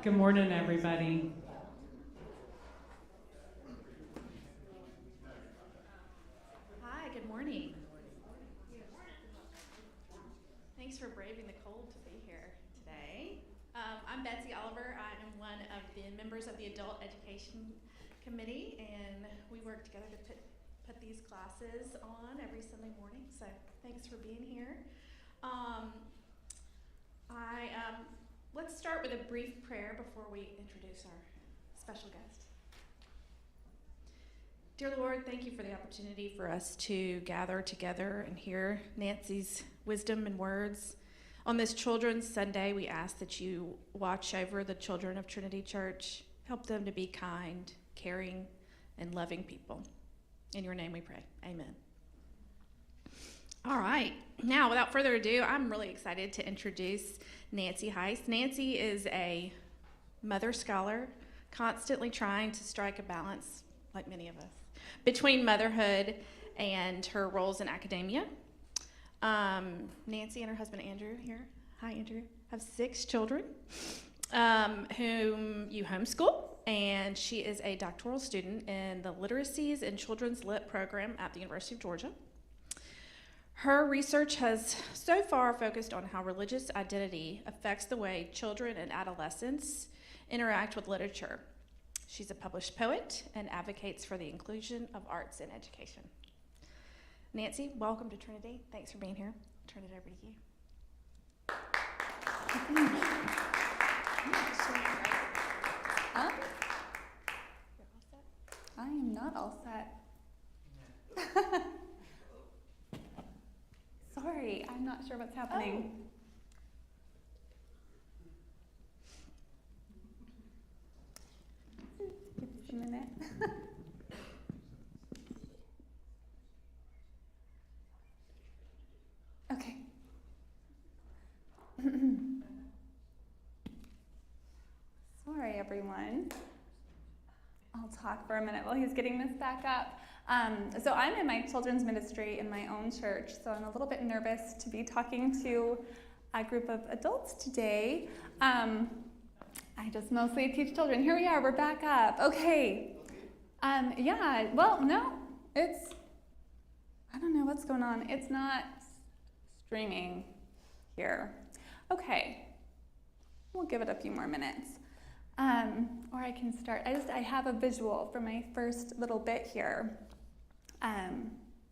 Good morning, everybody. Hi, good morning. Thanks for braving the cold to be here today. I'm Betsy Oliver. I am one of the members of the Adult Education Committee, and we work together to put these classes on every Sunday morning, so thanks for being here. Let's start with a brief prayer before we introduce our special guest. Dear Lord, thank you for the opportunity for us to gather together and hear Nancy's wisdom and words. On this Children's Sunday, we ask that you watch over the children of Trinity Church, help them to be kind, caring, and loving people. In your name we pray. Amen. All right. Now, without further ado, I'm really excited to introduce Nancy Heiss. Nancy is a mother scholar, constantly trying to strike a balance, like many of us, between motherhood and her roles in academia. Nancy and her husband Andrew here, hi Andrew, have 6 children whom you homeschool, and she is a doctoral student in the Literacies and Children's Lit program at the University of Georgia. Her research has so far focused on how religious identity affects the way children and adolescents interact with literature. She's a published poet and advocates for the inclusion of arts in education. Nancy, welcome to Trinity. Thanks for being here. I'll turn it over to you. You're all set? I am not all set. Sorry, I'm not sure what's happening. Give us a minute. Okay. Sorry, everyone. I'll talk for a minute while he's getting this back up. So I'm in my children's ministry in my own church, so I'm a little bit nervous to be talking to a group of adults today. I just mostly teach children. Here we are, we're back up. Okay. I don't know what's going on. It's not streaming here. Okay. We'll give it a few more minutes. Or I can start. I have a visual for my first little bit here. I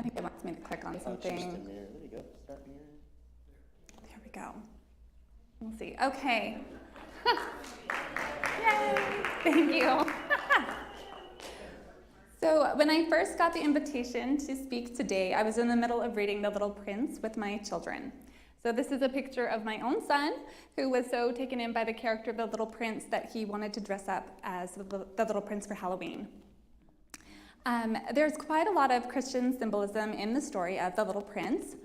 think it wants me to click on something. There you go. Start mirroring. There we go. We'll see. Okay. Yay! Thank you. So when I first got the invitation to speak today, I was in the middle of reading The Little Prince with my children. So this is a picture of my own son, who was so taken in by the character of the Little Prince that he wanted to dress up as the Little Prince for Halloween. There's quite a lot of Christian symbolism in the story of the Little Prince.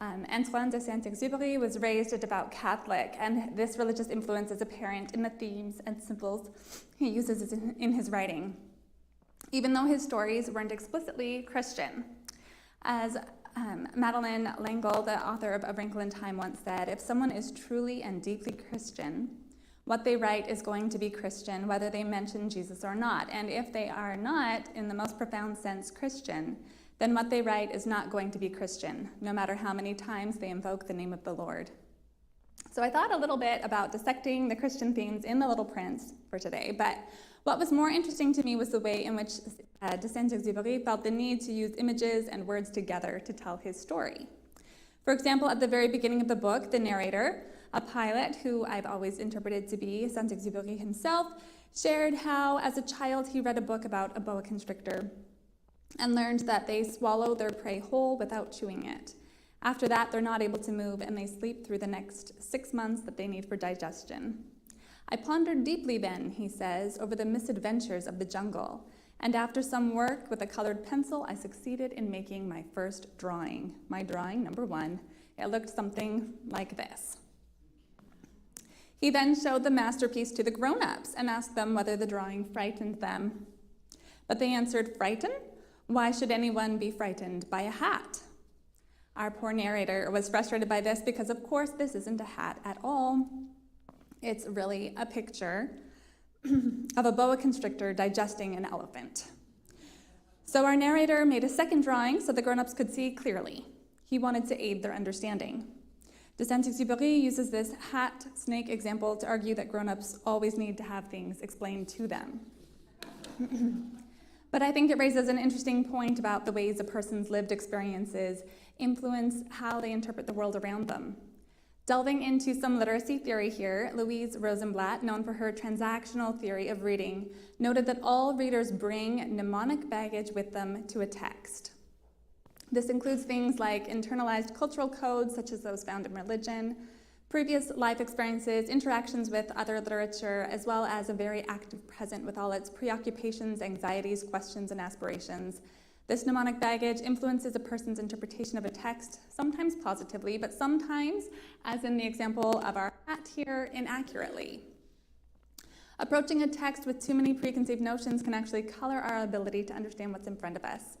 Antoine de Saint-Exupéry was raised a devout Catholic, and this religious influence is apparent in the themes and symbols he uses in his writing, even though his stories weren't explicitly Christian. As Madeleine L'Engle, the author of A Wrinkle in Time, once said, if someone is truly and deeply Christian, what they write is going to be Christian, whether they mention Jesus or not. And if they are not, in the most profound sense, Christian, then what they write is not going to be Christian, no matter how many times they invoke the name of the Lord. So I thought a little bit about dissecting the Christian themes in The Little Prince for today, but what was more interesting to me was the way in which de Saint-Exupéry felt the need to use images and words together to tell his story. For example, at the very beginning of the book, the narrator, a pilot who I've always interpreted to be Saint-Exupéry himself, shared how, as a child, he read a book about a boa constrictor and learned that they swallow their prey whole without chewing it. After that, they're not able to move, and they sleep through the next 6 months that they need for digestion. I pondered deeply then, he says, over the misadventures of the jungle, and after some work with a colored pencil, I succeeded in making my first drawing. My drawing, number 1, It looked something like this. He then showed the masterpiece to the grown-ups and asked them whether the drawing frightened them. But they answered, "Frightened? Why should anyone be frightened by a hat?" Our poor narrator was frustrated by this because, of course, this isn't a hat at all. It's really a picture of a boa constrictor digesting an elephant. So our narrator made a second drawing so the grown-ups could see clearly. He wanted to aid their understanding. De Saint-Exupéry uses this hat snake example to argue that grown-ups always need to have things explained to them. But I think it raises an interesting point about the ways a person's lived experiences influence how they interpret the world around them. Delving into some literacy theory here, Louise Rosenblatt, known for her transactional theory of reading, noted that all readers bring mnemonic baggage with them to a text. This includes things like internalized cultural codes, such as those found in religion, previous life experiences, interactions with other literature, as well as a very active present with all its preoccupations, anxieties, questions, and aspirations. This mnemonic baggage influences a person's interpretation of a text, sometimes positively, but sometimes, as in the example of our hat here, inaccurately. Approaching a text with too many preconceived notions can actually color our ability to understand what's in front of us.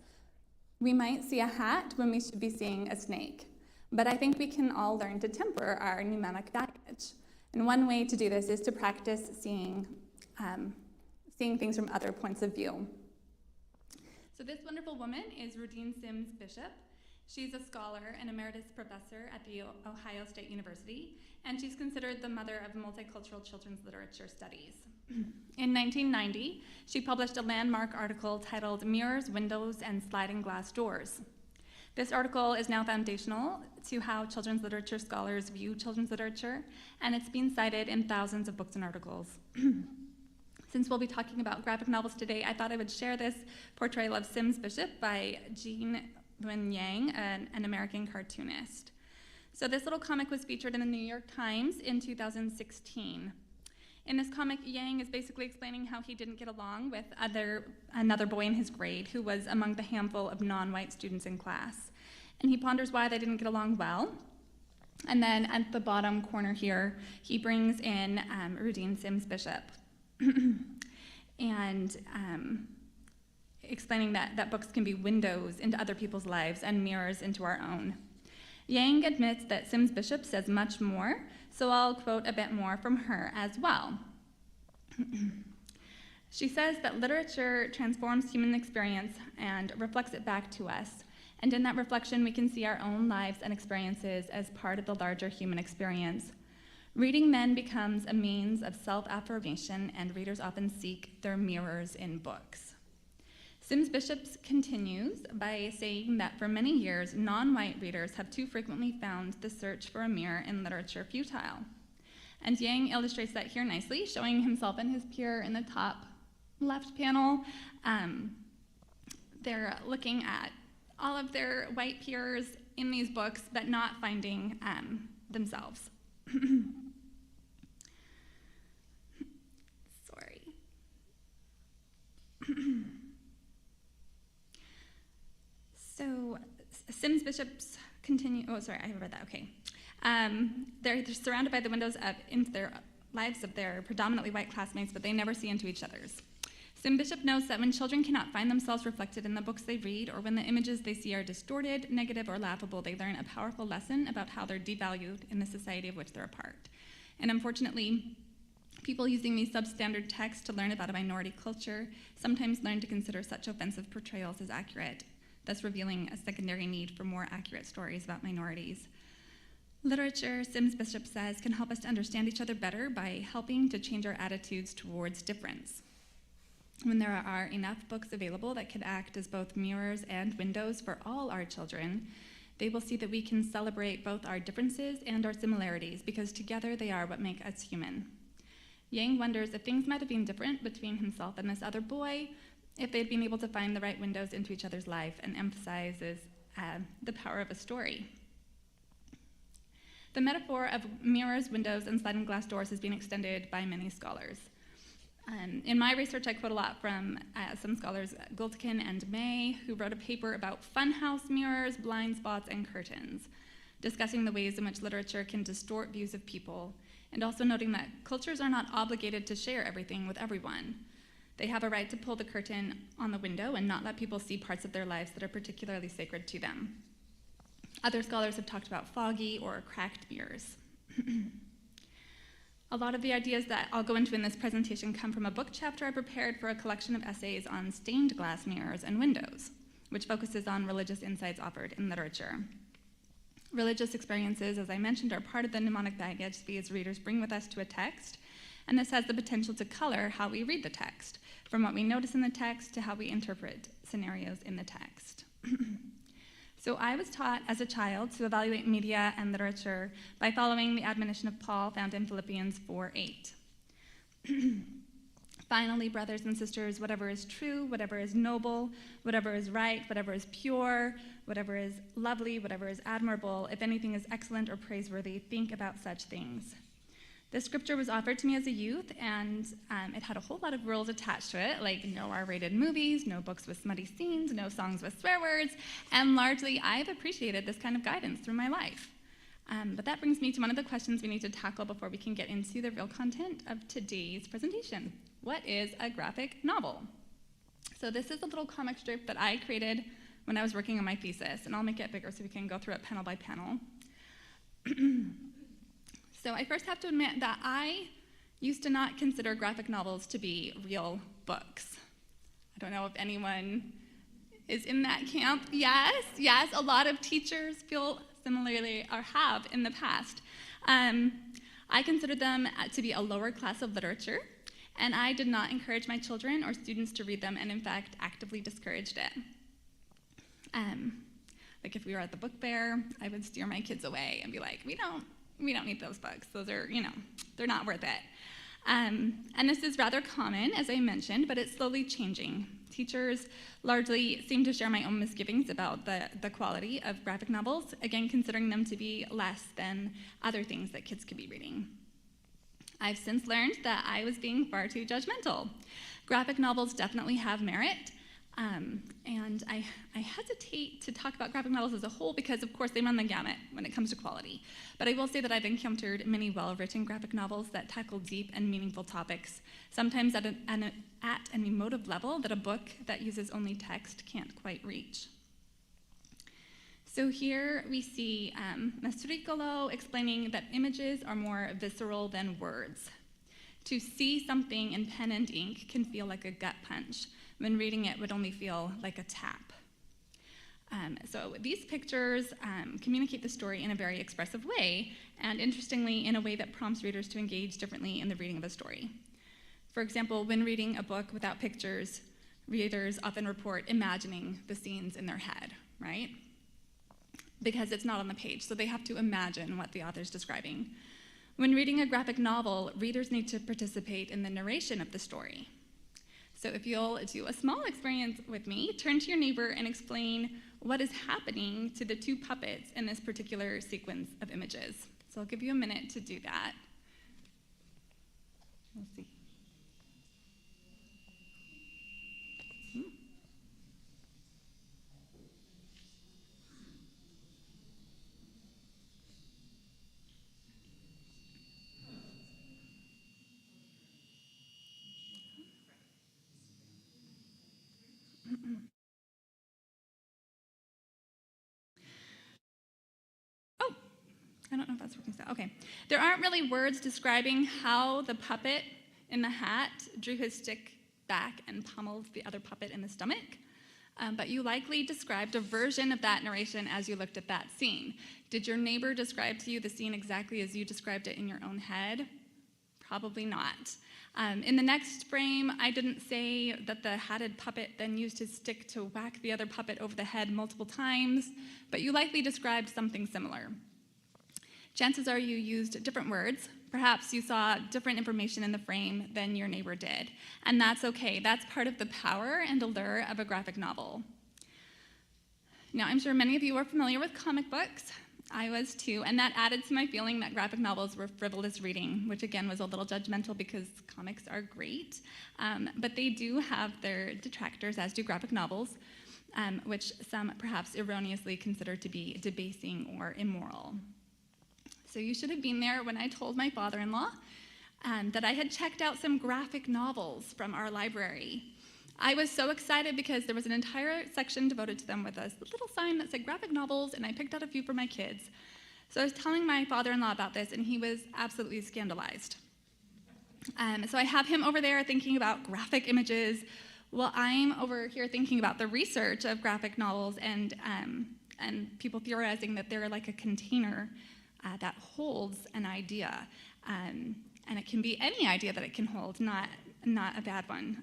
We might see a hat when we should be seeing a snake, but I think we can all learn to temper our mnemonic baggage. And one way to do this is to practice seeing things from other points of view. So this wonderful woman is Rudine Sims Bishop. She's a scholar and emeritus professor at the Ohio State University, and she's considered the mother of multicultural children's literature studies. In 1990, she published a landmark article titled "Mirrors, Windows, and Sliding Glass Doors." This article is now foundational to how children's literature scholars view children's literature, and it's been cited in thousands of books and articles. Since we'll be talking about graphic novels today, I thought I would share this portrayal of Sims Bishop by Jean Luen Yang, an American cartoonist. So this little comic was featured in the New York Times in 2016. In this comic, Yang is basically explaining how he didn't get along with another boy in his grade who was among the handful of non-white students in class. And he ponders why they didn't get along well. And then at the bottom corner here, he brings in Rudine Sims Bishop. And explaining that books can be windows into other people's lives and mirrors into our own. Yang admits that Sims Bishop says much more, so I'll quote a bit more from her as well. She says that literature transforms human experience and reflects it back to us, and in that reflection we can see our own lives and experiences as part of the larger human experience. Reading then becomes a means of self-affirmation, and readers often seek their mirrors in books. Sims Bishop continues by saying that for many years, non-white readers have too frequently found the search for a mirror in literature futile. And Yang illustrates that here nicely, showing himself and his peer in the top left panel. They're looking at all of their white peers in these books, but not finding themselves. Sorry. So Sims Bishops continue. Oh, sorry, I read that. Okay. They're surrounded by the windows into their lives of their predominantly white classmates, but they never see into each other's. Sims Bishop knows that when children cannot find themselves reflected in the books they read, or when the images they see are distorted, negative, or laughable, they learn a powerful lesson about how they're devalued in the society of which they're a part. And unfortunately, people using these substandard texts to learn about a minority culture sometimes learn to consider such offensive portrayals as accurate, thus revealing a secondary need for more accurate stories about minorities. Literature, Sims Bishop says, can help us to understand each other better by helping to change our attitudes towards difference. When there are enough books available that can act as both mirrors and windows for all our children, they will see that we can celebrate both our differences and our similarities, because together they are what make us human. Yang wonders if things might have been different between himself and this other boy, if they'd been able to find the right windows into each other's life, and emphasizes the power of a story. The metaphor of mirrors, windows, and sliding glass doors has been extended by many scholars. In my research, I quote a lot from some scholars, Gultkin and May, who wrote a paper about funhouse mirrors, blind spots, and curtains. discussing the ways in which literature can distort views of people, and also noting that cultures are not obligated to share everything with everyone. They have a right to pull the curtain on the window and not let people see parts of their lives that are particularly sacred to them. Other scholars have talked about foggy or cracked mirrors. A lot of the ideas that I'll go into in this presentation come from a book chapter I prepared for a collection of essays on stained glass mirrors and windows, which focuses on religious insights offered in literature. Religious experiences, as I mentioned, are part of the mnemonic baggage we as readers bring with us to a text, and this has the potential to color how we read the text, from what we notice in the text to how we interpret scenarios in the text. So I was taught as a child to evaluate media and literature by following the admonition of Paul found in Philippians 4:8. Finally, brothers and sisters, whatever is true, whatever is noble, whatever is right, whatever is pure, whatever is lovely, whatever is admirable, if anything is excellent or praiseworthy, think about such things. This scripture was offered to me as a youth, and it had a whole lot of rules attached to it, like no R-rated movies, no books with smutty scenes, no songs with swear words, and largely I've appreciated this kind of guidance through my life. But that brings me to one of the questions we need to tackle before we can get into the real content of today's presentation. What is a graphic novel? So this is a little comic strip that I created when I was working on my thesis, and I'll make it bigger so we can go through it panel by panel. So I first have to admit that I used to not consider graphic novels to be real books. I don't know if anyone is in that camp. Yes, a lot of teachers feel similarly or have in the past. I considered them to be a lower class of literature, and I did not encourage my children or students to read them, and in fact, actively discouraged it. Like if we were at the book fair, I would steer my kids away and be like, we don't need those books. Those are, they're not worth it. And this is rather common, as I mentioned, but it's slowly changing. Teachers largely seem to share my own misgivings about the quality of graphic novels, again, considering them to be less than other things that kids could be reading. I've since learned that I was being far too judgmental. Graphic novels definitely have merit, and I hesitate to talk about graphic novels as a whole because, of course, they run the gamut when it comes to quality. But I will say that I've encountered many well-written graphic novels that tackle deep and meaningful topics, sometimes at an emotive level that a book that uses only text can't quite reach. So here we see Masricolo explaining that images are more visceral than words. To see something in pen and ink can feel like a gut punch, when reading it would only feel like a tap. So these pictures communicate the story in a very expressive way, and interestingly, in a way that prompts readers to engage differently in the reading of a story. For example, when reading a book without pictures, readers often report imagining the scenes in their head, right? Because it's not on the page, so they have to imagine what the author's describing. When reading a graphic novel, readers need to participate in the narration of the story. So if you'll do a small experience with me, turn to your neighbor and explain what is happening to the two puppets in this particular sequence of images. So I'll give you a minute to do that. We'll see. I don't know if that's working still. Okay. There aren't really words describing how the puppet in the hat drew his stick back and pummeled the other puppet in the stomach, but you likely described a version of that narration as you looked at that scene. Did your neighbor describe to you the scene exactly as you described it in your own head? Probably not. In the next frame, I didn't say that the hatted puppet then used his stick to whack the other puppet over the head multiple times, but you likely described something similar. Chances are you used different words. Perhaps you saw different information in the frame than your neighbor did, and that's okay. That's part of the power and allure of a graphic novel. Now, I'm sure many of you are familiar with comic books. I was too, and that added to my feeling that graphic novels were frivolous reading, which again was a little judgmental because comics are great, but they do have their detractors, as do graphic novels. which some perhaps erroneously consider to be debasing or immoral. So you should have been there when I told my father-in-law that I had checked out some graphic novels from our library. I was so excited because there was an entire section devoted to them with a little sign that said graphic novels, and I picked out a few for my kids. So I was telling my father-in-law about this, and he was absolutely scandalized. So I have him over there thinking about graphic images, while I'm over here thinking about the research of graphic novels and people theorizing that they're like a container that holds an idea. And it can be any idea that it can hold, not a bad one.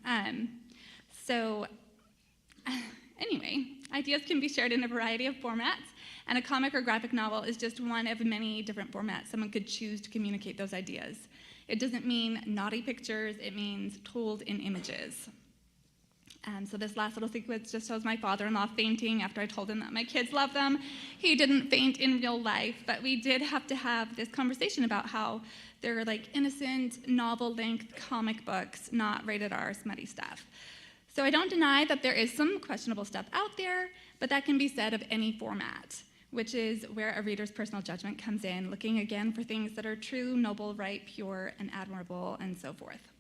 Anyway, ideas can be shared in a variety of formats, and a comic or graphic novel is just one of many different formats someone could choose to communicate those ideas. It doesn't mean naughty pictures, it means told in images. So this last little sequence just shows my father-in-law fainting after I told him that my kids love them. He didn't faint in real life, but we did have to have this conversation about how they're like innocent, novel-length comic books, not rated R smutty stuff. So I don't deny that there is some questionable stuff out there, but that can be said of any format, which is where a reader's personal judgment comes in, looking again for things that are true, noble, right, pure, and admirable, and so forth.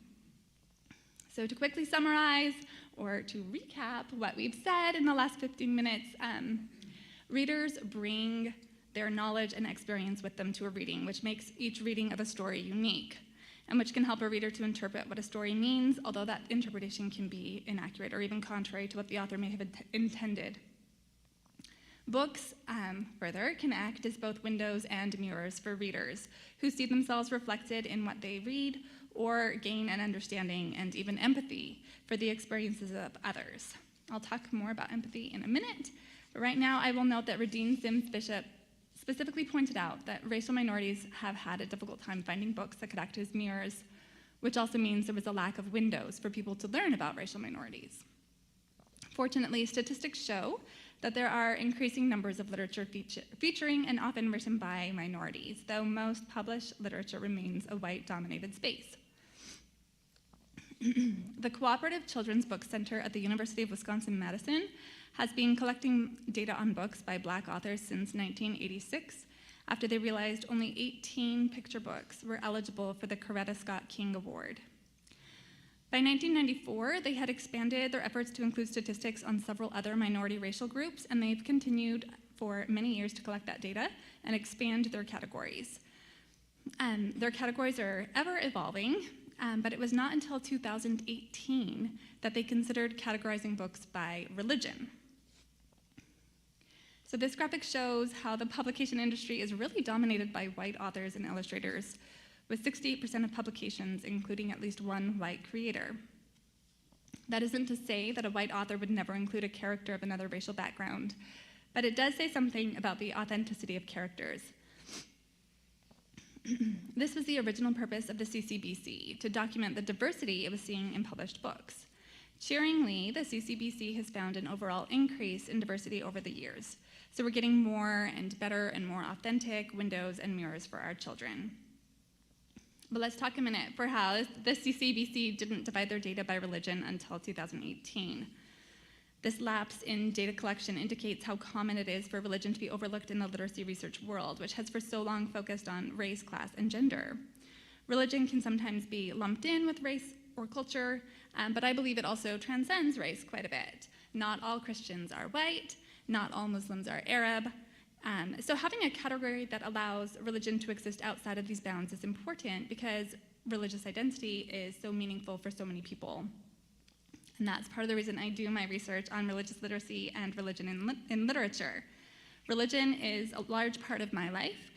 So to quickly summarize, or to recap what we've said in the last 15 minutes, readers bring their knowledge and experience with them to a reading, which makes each reading of a story unique, and which can help a reader to interpret what a story means, although that interpretation can be inaccurate or even contrary to what the author may have intended. Books, further, can act as both windows and mirrors for readers who see themselves reflected in what they read or gain an understanding and even empathy for the experiences of others. I'll talk more about empathy in a minute, but right now I will note that Radine Sims Bishop specifically pointed out that racial minorities have had a difficult time finding books that could act as mirrors, which also means there was a lack of windows for people to learn about racial minorities. Fortunately, statistics show that there are increasing numbers of literature featuring and often written by minorities, though most published literature remains a white-dominated space. The Cooperative Children's Book Center at the University of Wisconsin-Madison has been collecting data on books by Black authors since 1986, after they realized only 18 picture books were eligible for the Coretta Scott King Award. By 1994, they had expanded their efforts to include statistics on several other minority racial groups, and they've continued for many years to collect that data and expand their categories. Their categories are ever evolving, but it was not until 2018 that they considered categorizing books by religion. So this graphic shows how the publication industry is really dominated by white authors and illustrators, with 68% of publications including at least one white creator. That isn't to say that a white author would never include a character of another racial background, but it does say something about the authenticity of characters. This was the original purpose of the CCBC, to document the diversity it was seeing in published books. Cheeringly, the CCBC has found an overall increase in diversity over the years, so we're getting more and better and more authentic windows and mirrors for our children. But let's talk a minute for how the CCBC didn't divide their data by religion until 2018. This lapse in data collection indicates how common it is for religion to be overlooked in the literacy research world, which has for so long focused on race, class, and gender. Religion can sometimes be lumped in with race or culture, but I believe it also transcends race quite a bit. Not all Christians are white, not all Muslims are Arab, so having a category that allows religion to exist outside of these bounds is important because religious identity is so meaningful for so many people. And that's part of the reason I do my research on religious literacy and religion in literature. Religion is a large part of my life,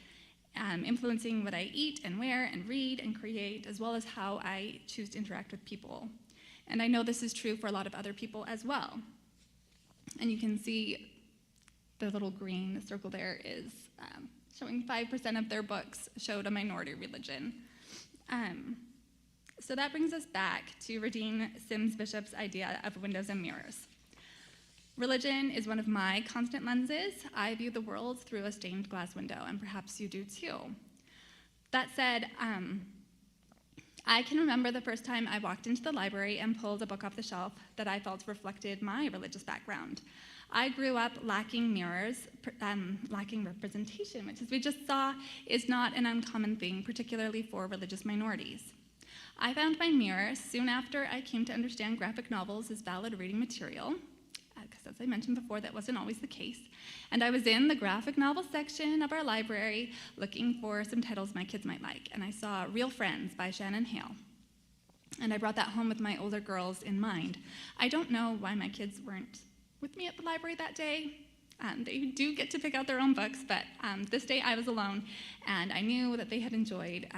influencing what I eat and wear and read and create, as well as how I choose to interact with people. And I know this is true for a lot of other people as well. And you can see the little green circle there is showing 5% of their books showed a minority religion. So that brings us back to Radine Sims Bishop's idea of windows and mirrors. Religion is one of my constant lenses. I view the world through a stained glass window, and perhaps you do too. That said, I can remember the first time I walked into the library and pulled a book off the shelf that I felt reflected my religious background. I grew up lacking mirrors, lacking representation, which, as we just saw, is not an uncommon thing, particularly for religious minorities. I found my mirror soon after I came to understand graphic novels as valid reading material, because as I mentioned before, that wasn't always the case. And I was in the graphic novel section of our library looking for some titles my kids might like, and I saw Real Friends by Shannon Hale. And I brought that home with my older girls in mind. I don't know why my kids weren't with me at the library that day. They do get to pick out their own books, but this day I was alone, and I knew that they had enjoyed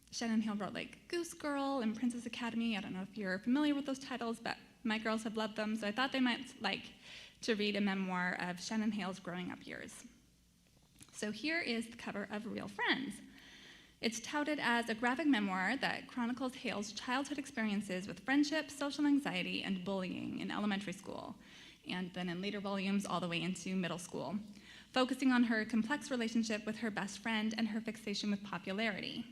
Shannon Hale wrote like Goose Girl and Princess Academy. I don't know if you're familiar with those titles, but my girls have loved them, so I thought they might like to read a memoir of Shannon Hale's growing up years. So here is the cover of Real Friends. It's touted as a graphic memoir that chronicles Hale's childhood experiences with friendship, social anxiety, and bullying in elementary school, and then in later volumes all the way into middle school, focusing on her complex relationship with her best friend and her fixation with popularity.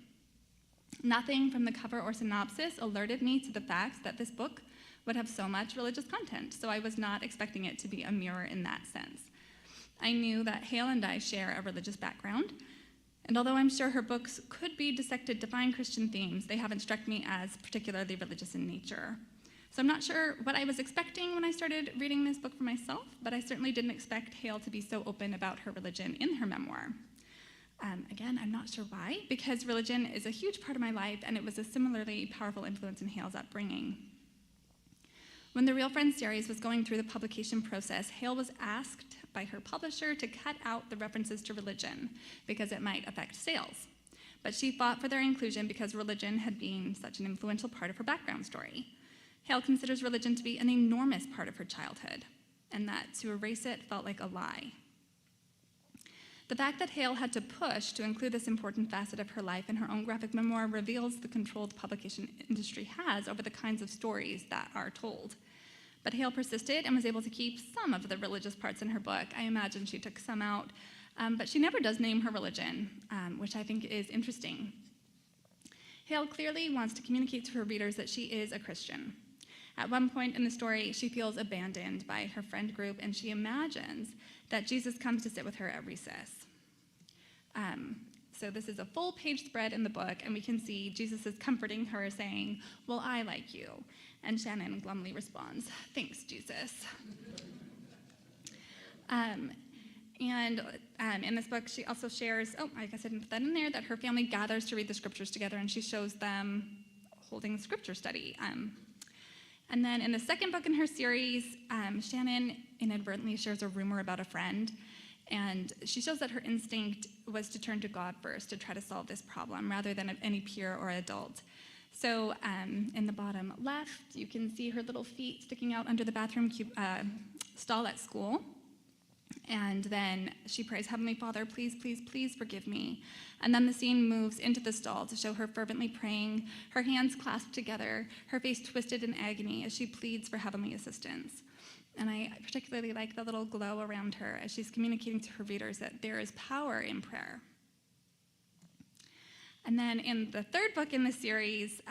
Nothing from the cover or synopsis alerted me to the fact that this book would have so much religious content, so I was not expecting it to be a mirror in that sense. I knew that Hale and I share a religious background, and although I'm sure her books could be dissected to find Christian themes, they haven't struck me as particularly religious in nature. So I'm not sure what I was expecting when I started reading this book for myself, but I certainly didn't expect Hale to be so open about her religion in her memoir. Again, I'm not sure why, because religion is a huge part of my life, and it was a similarly powerful influence in Hale's upbringing. When the Real Friends series was going through the publication process, Hale was asked by her publisher to cut out the references to religion because it might affect sales. But she fought for their inclusion because religion had been such an influential part of her background story. Hale considers religion to be an enormous part of her childhood, and that to erase it felt like a lie. The fact that Hale had to push to include this important facet of her life in her own graphic memoir reveals the control the publication industry has over the kinds of stories that are told. But Hale persisted and was able to keep some of the religious parts in her book. I imagine she took some out, but she never does name her religion, which I think is interesting. Hale clearly wants to communicate to her readers that she is a Christian. At one point in the story, she feels abandoned by her friend group, and she imagines that Jesus comes to sit with her at recess. So this is a full-page spread in the book, and we can see Jesus is comforting her, saying, "Well, I like you." And Shannon glumly responds, "Thanks, Jesus." And in this book, she also shares, I guess I didn't put that in there, that her family gathers to read the scriptures together, and she shows them holding scripture study. And then in the second book in her series, Shannon inadvertently shares a rumor about a friend, and she shows that her instinct was to turn to God first to try to solve this problem rather than any peer or adult. So in the bottom left, you can see her little feet sticking out under the bathroom stall at school. And then she prays, "Heavenly Father, please, please, please forgive me." And then the scene moves into the stall to show her fervently praying, her hands clasped together, her face twisted in agony as she pleads for heavenly assistance. And I particularly like the little glow around her as she's communicating to her readers that there is power in prayer. And then in the third book in the series,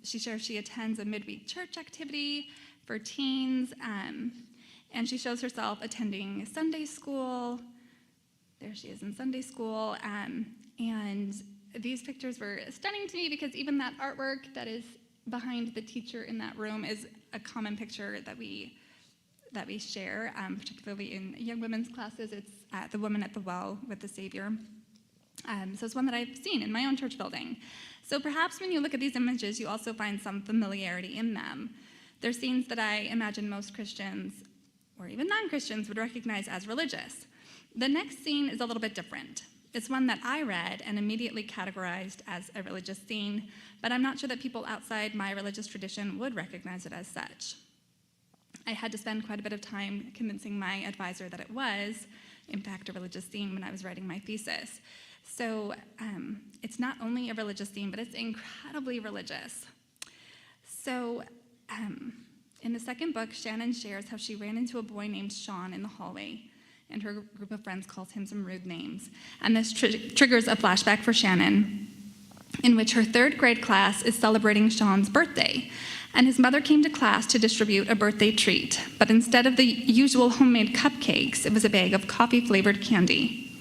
she shares she attends a midweek church activity for teens, and she shows herself attending Sunday school. There she is in Sunday school. And these pictures were stunning to me because even that artwork that is behind the teacher in that room is a common picture that we share, particularly in young women's classes. It's the woman at the well with the Savior. So it's one that I've seen in my own church building. So perhaps when you look at these images, you also find some familiarity in them. They're scenes that I imagine most Christians, or even non-Christians, would recognize as religious. The next scene is a little bit different. It's one that I read and immediately categorized as a religious scene, but I'm not sure that people outside my religious tradition would recognize it as such. I had to spend quite a bit of time convincing my advisor that it was, in fact, a religious scene when I was writing my thesis. So it's not only a religious theme, but it's incredibly religious. So in the second book, Shannon shares how she ran into a boy named Sean in the hallway, and her group of friends calls him some rude names. And this triggers a flashback for Shannon, in which her third grade class is celebrating Sean's birthday. and his mother came to class to distribute a birthday treat, but instead of the usual homemade cupcakes, it was a bag of coffee-flavored candy.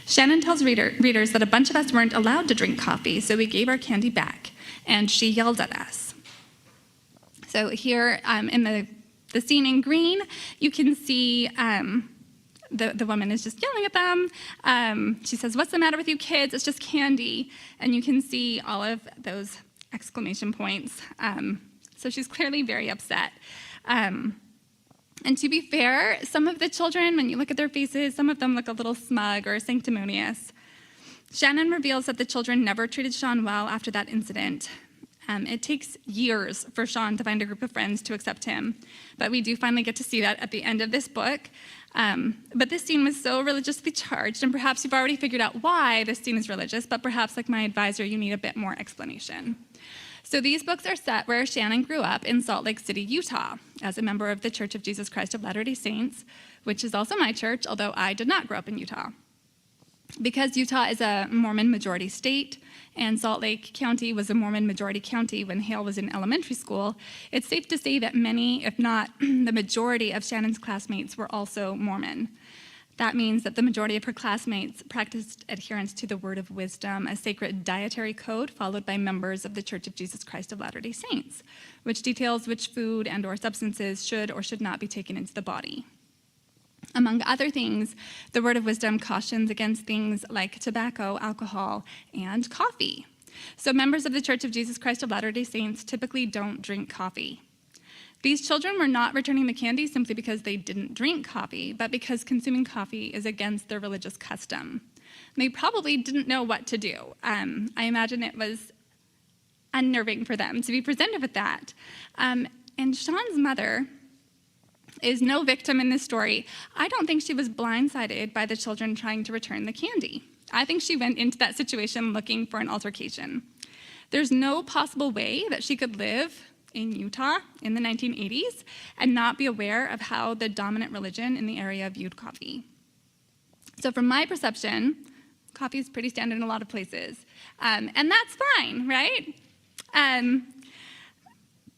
Shannon tells readers that a bunch of us weren't allowed to drink coffee, so we gave our candy back, and she yelled at us. So here in the scene in green, you can see the woman is just yelling at them. She says, "What's the matter with you kids? It's just candy." And you can see all of those exclamation points. So she's clearly very upset. And to be fair, some of the children, when you look at their faces, some of them look a little smug or sanctimonious. Shannon reveals that the children never treated Sean well after that incident. It takes years for Sean to find a group of friends to accept him, but we do finally get to see that at the end of this book. But this scene was so religiously charged, and perhaps you've already figured out why this scene is religious, but perhaps, like my advisor, you need a bit more explanation. So these books are set where Shannon grew up in Salt Lake City, Utah, as a member of the Church of Jesus Christ of Latter-day Saints, which is also my church, although I did not grow up in Utah. Because Utah is a Mormon majority state, and Salt Lake County was a Mormon majority county when Hale was in elementary school, it's safe to say that many, if not the majority of Shannon's classmates were also Mormon. That means that the majority of her classmates practiced adherence to the Word of Wisdom, a sacred dietary code followed by members of the Church of Jesus Christ of Latter-day Saints, which details which food and or substances should or should not be taken into the body. Among other things, the Word of Wisdom cautions against things like tobacco, alcohol, and coffee. So members of the Church of Jesus Christ of Latter-day Saints typically don't drink coffee. These children were not returning the candy simply because they didn't drink coffee, but because consuming coffee is against their religious custom. They probably didn't know what to do. I imagine it was unnerving for them to be presented with that. And Sean's mother is no victim in this story. I don't think she was blindsided by the children trying to return the candy. I think she went into that situation looking for an altercation. There's no possible way that she could live in Utah in the 1980s and not be aware of how the dominant religion in the area viewed coffee. So from my perception, coffee is pretty standard in a lot of places. And that's fine, right?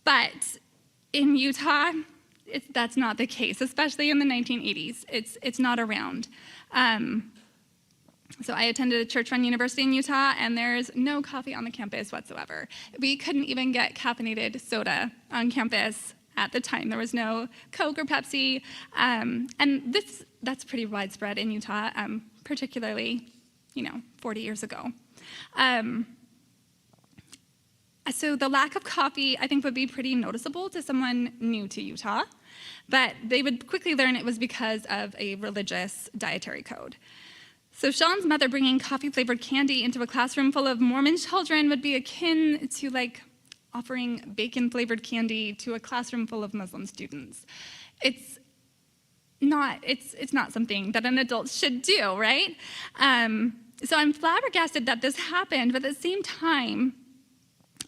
But in Utah, that's not the case, especially in the 1980s. It's not around. So I attended a church-run university in Utah, and there's no coffee on the campus whatsoever. We couldn't even get caffeinated soda on campus at the time. There was no Coke or Pepsi, and that's pretty widespread in Utah, particularly, 40 years ago. So the lack of coffee, I think, would be pretty noticeable to someone new to Utah, but they would quickly learn it was because of a religious dietary code. So Sean's mother bringing coffee-flavored candy into a classroom full of Mormon children would be akin to offering bacon-flavored candy to a classroom full of Muslim students. It's not something that an adult should do, right? So I'm flabbergasted that this happened, but at the same time,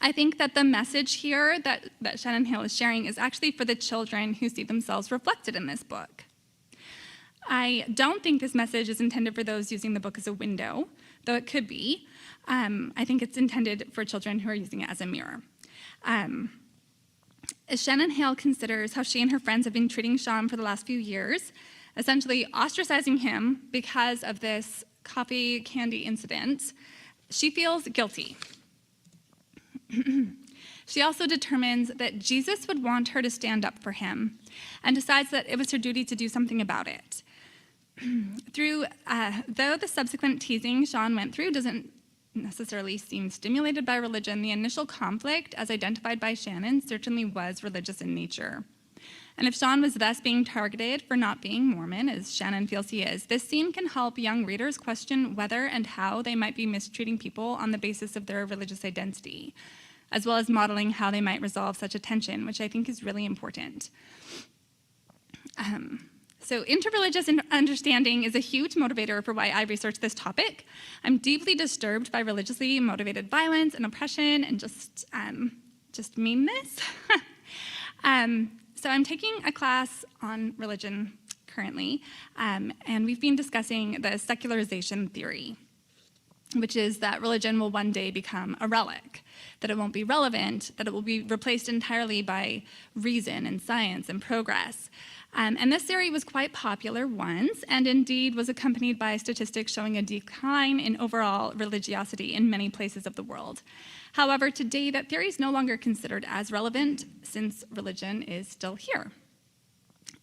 I think that the message here that Shannon Hale is sharing is actually for the children who see themselves reflected in this book. I don't think this message is intended for those using the book as a window, though it could be. I think it's intended for children who are using it as a mirror. As Shannon Hale considers how she and her friends have been treating Sean for the last few years, essentially ostracizing him because of this coffee candy incident, she feels guilty. She also determines that Jesus would want her to stand up for him and decides that it was her duty to do something about it. Though the subsequent teasing Sean went through doesn't necessarily seem stimulated by religion, the initial conflict, as identified by Shannon, certainly was religious in nature. And if Sean was thus being targeted for not being Mormon, as Shannon feels he is, this scene can help young readers question whether and how they might be mistreating people on the basis of their religious identity, as well as modeling how they might resolve such a tension, which I think is really important. So interreligious understanding is a huge motivator for why I research this topic. I'm deeply disturbed by religiously motivated violence and oppression and just meanness. So I'm taking a class on religion currently, and we've been discussing the secularization theory. which is that religion will one day become a relic, that it won't be relevant, that it will be replaced entirely by reason and science and progress. And this theory was quite popular once, and indeed was accompanied by statistics showing a decline in overall religiosity in many places of the world. However, today that theory is no longer considered as relevant since religion is still here.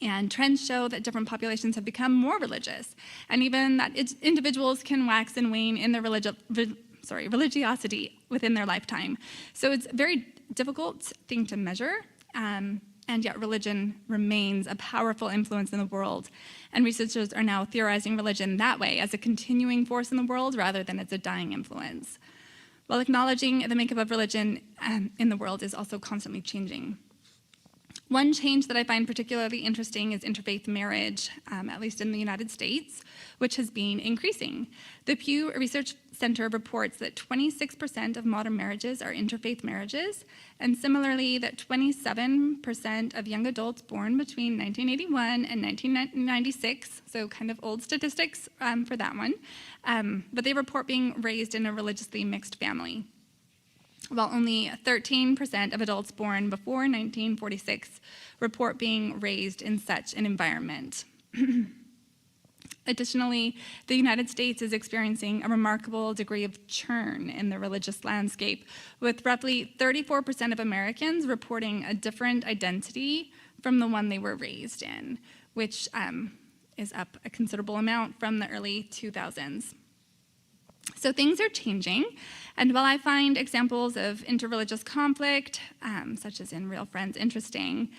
And trends show that different populations have become more religious, and even that individuals can wax and wane in their religiosity within their lifetime. So it's a very difficult thing to measure, and yet religion remains a powerful influence in the world. And researchers are now theorizing religion that way, as a continuing force in the world rather than as a dying influence, while acknowledging the makeup of religion in the world is also constantly changing. One change that I find particularly interesting is interfaith marriage, at least in the United States, which has been increasing. The Pew Research Center reports that 26% of modern marriages are interfaith marriages, and similarly that 27% of young adults born between 1981 and 1996, so kind of old statistics for that one, but they report being raised in a religiously mixed family, while only 13% of adults born before 1946 report being raised in such an environment. Additionally, the United States is experiencing a remarkable degree of churn in the religious landscape, with roughly 34% of Americans reporting a different identity from the one they were raised in, which is up a considerable amount from the early 2000s. So things are changing, and while I find examples of interreligious conflict, such as in Real Friends, interesting,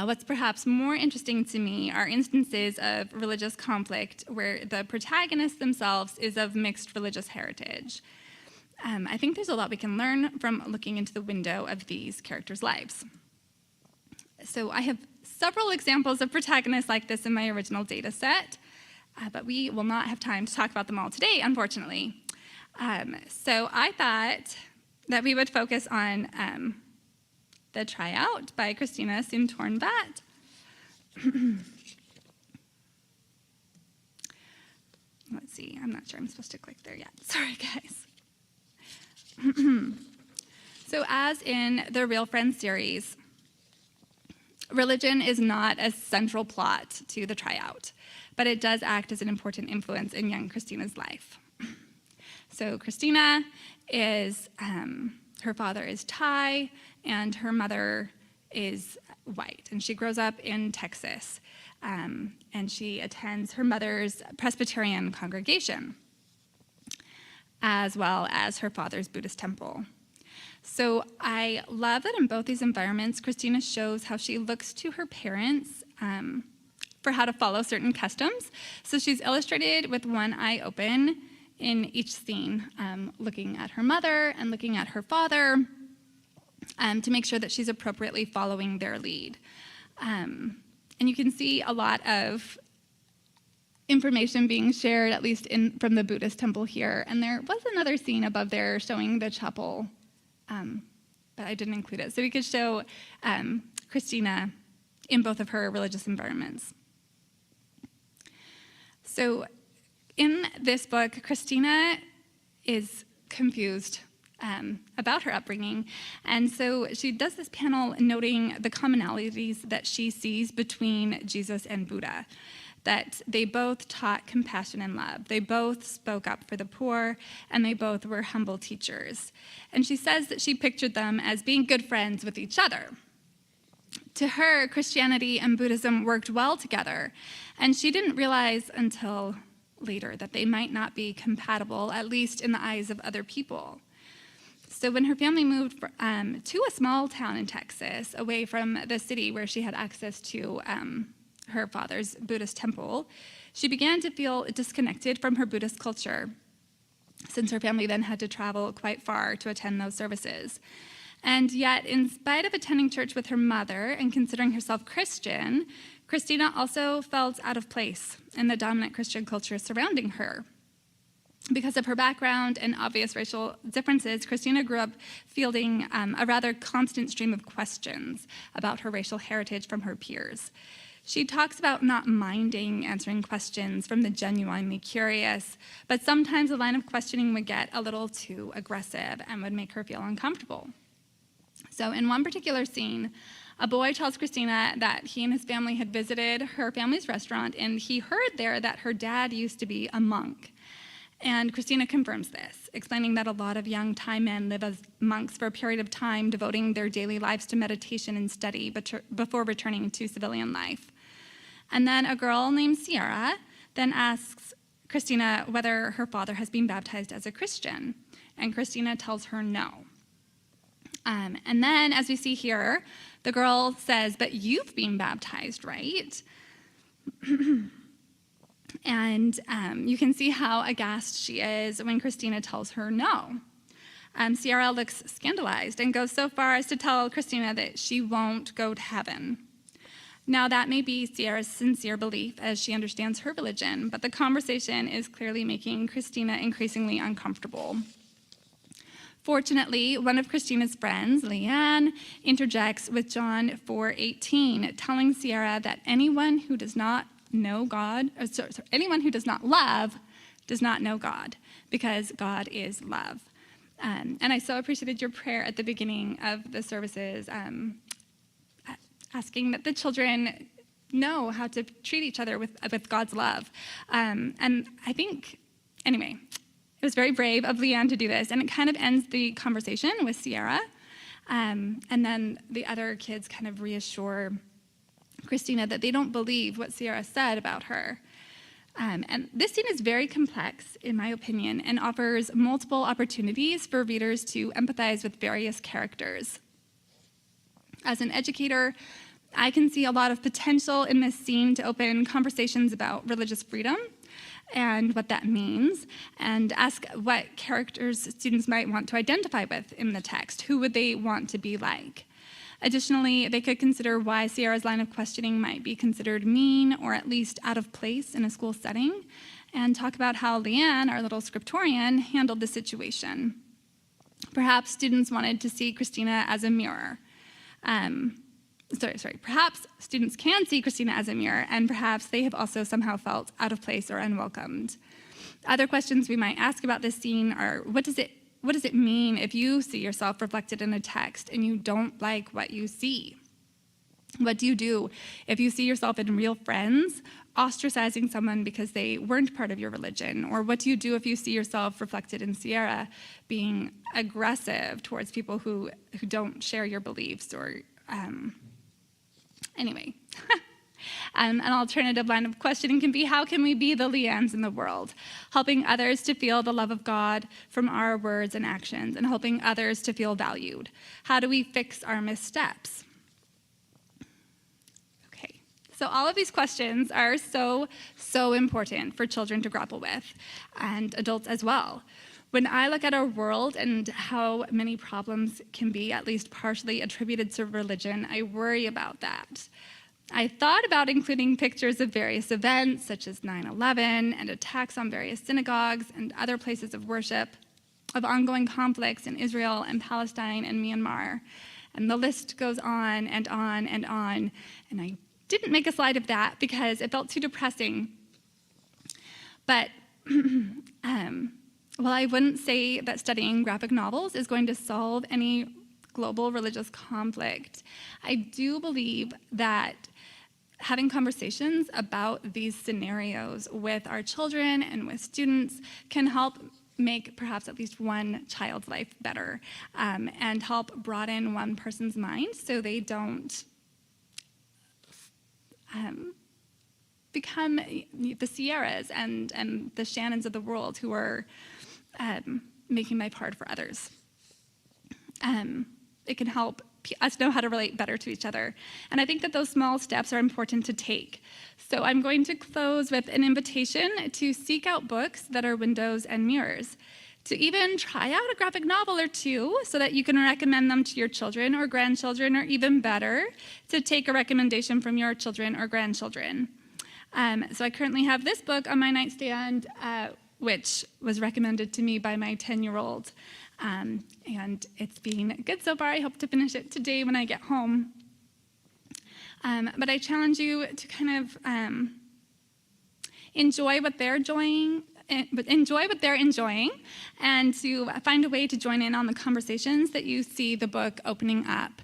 what's perhaps more interesting to me are instances of religious conflict where the protagonist themselves is of mixed religious heritage. I think there's a lot we can learn from looking into the window of these characters' lives. So I have several examples of protagonists like this in my original data set, but we will not have time to talk about them all today, unfortunately. So I thought that we would focus on The Tryout by Christina Soontornvat. Let's see, I'm not sure I'm supposed to click there yet. Sorry, guys. So as in the Real Friends series, religion is not a central plot to The Tryout, but it does act as an important influence in young Christina's life. So Christina is, her father is Thai, and her mother is white, and she grows up in Texas, and she attends her mother's Presbyterian congregation, as well as her father's Buddhist temple. So I love that in both these environments, Christina shows how she looks to her parents for how to follow certain customs. So she's illustrated with one eye open in each scene, looking at her mother and looking at her father to make sure that she's appropriately following their lead. And you can see a lot of information being shared, at least from the Buddhist temple here. And there was another scene above there showing the chapel, but I didn't include it. So we could show Christina in both of her religious environments. So in this book, Christina is confused about her upbringing, and so she does this panel noting the commonalities that she sees between Jesus and Buddha, that they both taught compassion and love. They both spoke up for the poor, and they both were humble teachers. And she says that she pictured them as being good friends with each other. To her, Christianity and Buddhism worked well together, and she didn't realize until later that they might not be compatible, at least in the eyes of other people. So when her family moved to a small town in Texas, away from the city where she had access to her father's Buddhist temple, she began to feel disconnected from her Buddhist culture, since her family then had to travel quite far to attend those services. And yet, in spite of attending church with her mother and considering herself Christian, Christina also felt out of place in the dominant Christian culture surrounding her. Because of her background and obvious racial differences, Christina grew up fielding a rather constant stream of questions about her racial heritage from her peers. She talks about not minding answering questions from the genuinely curious, but sometimes the line of questioning would get a little too aggressive and would make her feel uncomfortable. So in one particular scene, a boy tells Christina that he and his family had visited her family's restaurant, and he heard there that her dad used to be a monk. And Christina confirms this, explaining that a lot of young Thai men live as monks for a period of time, devoting their daily lives to meditation and study before returning to civilian life. And then a girl named Sierra then asks Christina whether her father has been baptized as a Christian, and Christina tells her no. And then, as we see here, the girl says, "But you've been baptized, right?" And you can see how aghast she is when Christina tells her no. Sierra looks scandalized and goes so far as to tell Christina that she won't go to heaven. Now, that may be Sierra's sincere belief as she understands her religion, but the conversation is clearly making Christina increasingly uncomfortable. Fortunately, one of Christina's friends, Leanne, interjects with John 4:18, telling Sierra that anyone who does not anyone who does not love does not know God, because God is love. And I so appreciated your prayer at the beginning of the services, asking that the children know how to treat each other with God's love. And I think, anyway, it was very brave of Leanne to do this, and it kind of ends the conversation with Sierra. And then the other kids kind of reassure Christina that they don't believe what Sierra said about her. And this scene is very complex, in my opinion, and offers multiple opportunities for readers to empathize with various characters. As an educator, I can see a lot of potential in this scene to open conversations about religious freedom and what that means, and ask what characters students might want to identify with in the text. Who would they want to be like? Additionally, they could consider why Sierra's line of questioning might be considered mean or at least out of place in a school setting, and talk about how Leanne, our little scriptorian, handled the situation. Perhaps students wanted to see Christina as a mirror. Perhaps students can see Christina as a mirror, and perhaps they have also somehow felt out of place or unwelcomed. Other questions we might ask about this scene are, what does it mean if you see yourself reflected in a text and you don't like what you see? What do you do if you see yourself in real friends ostracizing someone because they weren't part of your religion? Or what do you do if you see yourself reflected in Sierra being aggressive towards people who don't share your beliefs? Or anyway. An alternative line of questioning can be, how can we be the Leannes in the world, helping others to feel the love of God from our words and actions, and helping others to feel valued? How do we fix our missteps? Okay, so all of these questions are so important for children to grapple with, and adults as well. When I look at our world and how many problems can be at least partially attributed to religion, I worry about that. I thought about including pictures of various events, such as 9/11 and attacks on various synagogues and other places of worship, of ongoing conflicts in Israel and Palestine and Myanmar. And the list goes on and on and on. And I didn't make a slide of that because it felt too depressing. But while I wouldn't say that studying graphic novels is going to solve any global religious conflict, I do believe that having conversations about these scenarios with our children and with students can help make perhaps at least one child's life better, and help broaden one person's mind so they don't become the Sierras and the Shannons of the world who are making life hard for others. It can help us know how to relate better to each other. And I think that those small steps are important to take. So I'm going to close with an invitation to seek out books that are windows and mirrors, to even try out a graphic novel or two so that you can recommend them to your children or grandchildren, or even better, to take a recommendation from your children or grandchildren. So I currently have this book on my nightstand, which was recommended to me by my 10-year-old. And it's been good so far. I hope to finish it today when I get home. But I challenge you to kind of enjoy what they're enjoying, and to find a way to join in on the conversations that you see the book opening up,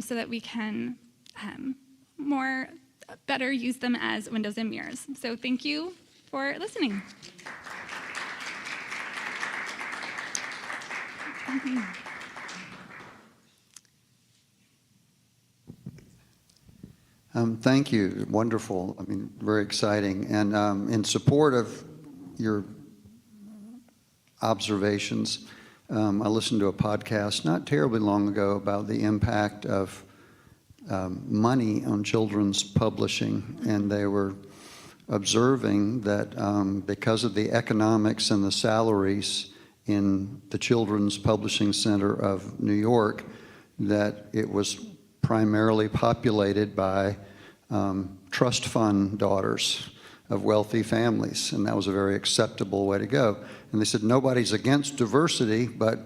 so that we can better use them as windows and mirrors. So thank you for listening. Thank you. Wonderful. I mean, very exciting. And in support of your observations, I listened to a podcast not terribly long ago about the impact of money on children's publishing, and they were observing that because of the economics and the salaries in the Children's Publishing Center of New York, that it was primarily populated by trust fund daughters of wealthy families, and that was a very acceptable way to go. And they said nobody's against diversity, but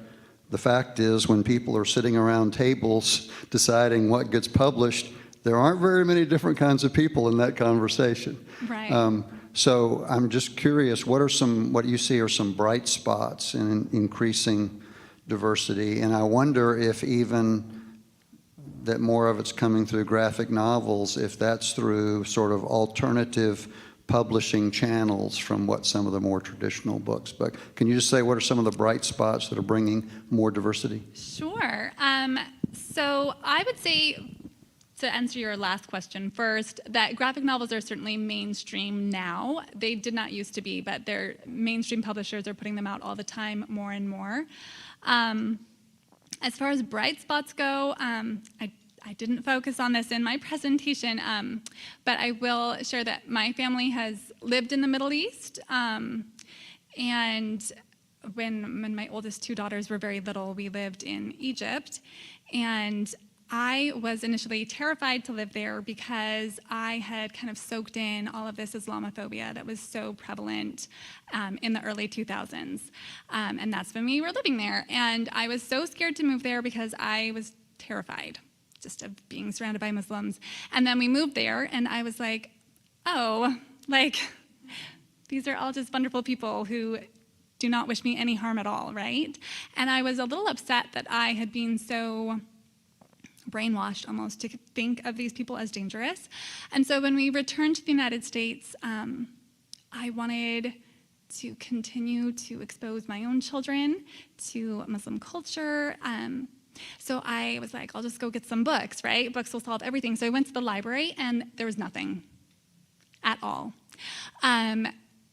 the fact is when people are sitting around tables deciding what gets published, there aren't very many different kinds of people in that conversation. Right. So I'm just curious, what you see are some bright spots in increasing diversity? And I wonder if even that more of it's coming through graphic novels, if that's through sort of alternative publishing channels from what some of the more traditional books. But can you just say what are some of the bright spots that are bringing more diversity? Sure. So I would say, to answer your last question first, that graphic novels are certainly mainstream now. They did not used to be, but their mainstream publishers are putting them out all the time, more and more. As far as bright spots go, I didn't focus on this in my presentation, but I will share that my family has lived in the Middle East, and when my oldest two daughters were very little, we lived in Egypt, and I was initially terrified to live there because I had kind of soaked in all of this Islamophobia that was so prevalent in the early 2000s. And that's when we were living there. And I was so scared to move there because I was terrified just of being surrounded by Muslims. And then we moved there, and I was like, oh, these are all just wonderful people who do not wish me any harm at all, right? And I was a little upset that I had been so brainwashed almost to think of these people as dangerous. And so when we returned to the United States, I wanted to continue to expose my own children to Muslim culture. So I was like, I'll just go get some books, right? Books will solve everything. So I went to the library, and there was nothing at all.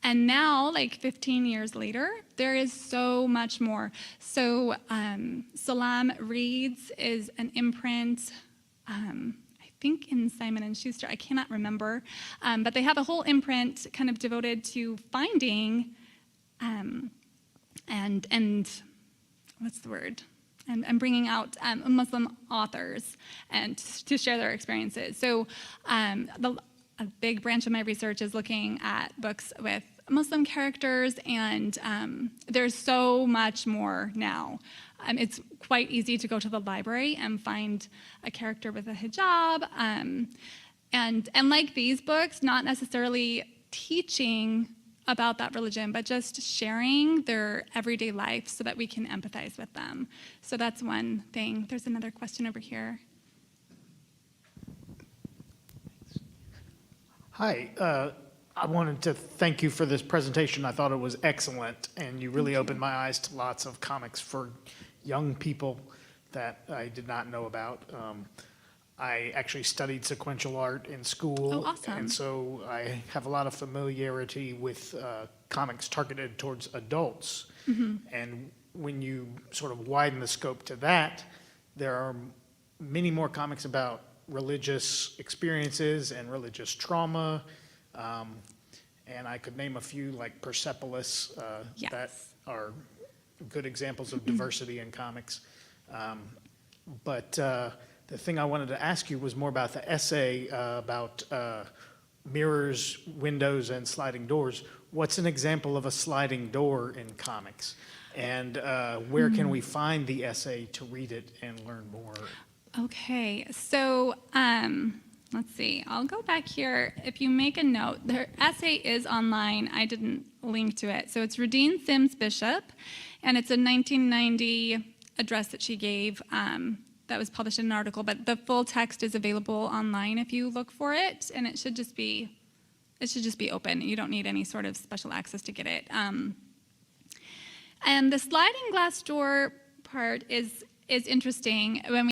And now, 15 years later, there is so much more. So Salam Reads is an imprint, I think in Simon & Schuster, I cannot remember, but they have a whole imprint kind of devoted to finding and what's the word? And bringing out Muslim authors and to share their experiences. So a big branch of my research is looking at books with Muslim characters, and there's so much more now. It's quite easy to go to the library and find a character with a hijab, and like these books, not necessarily teaching about that religion, but just sharing their everyday life so that we can empathize with them. So that's one thing. There's another question over here. Hi, I wanted to thank you for this presentation. I thought it was excellent, and you really opened my eyes to lots of comics for young people that I did not know about. I actually studied sequential art in school, Oh, awesome. and so I have a lot of familiarity with comics targeted towards adults. Mm-hmm. And when you sort of widen the scope to that, there are many more comics about religious experiences and religious trauma, and I could name a few like Persepolis Yes. that are good examples of diversity in comics. But the thing I wanted to ask you was more about the essay about mirrors, windows, and sliding doors. What's an example of a sliding door in comics? And where can we find the essay to read it and learn more? Okay, so let's see, I'll go back here. If you make a note, their essay is online. I didn't link to it. So it's Radine Sims Bishop, and it's a 1990 address that she gave that was published in an article, but the full text is available online if you look for it, and it should just be open. You don't need any sort of special access to get it. And the sliding glass door part is interesting. When we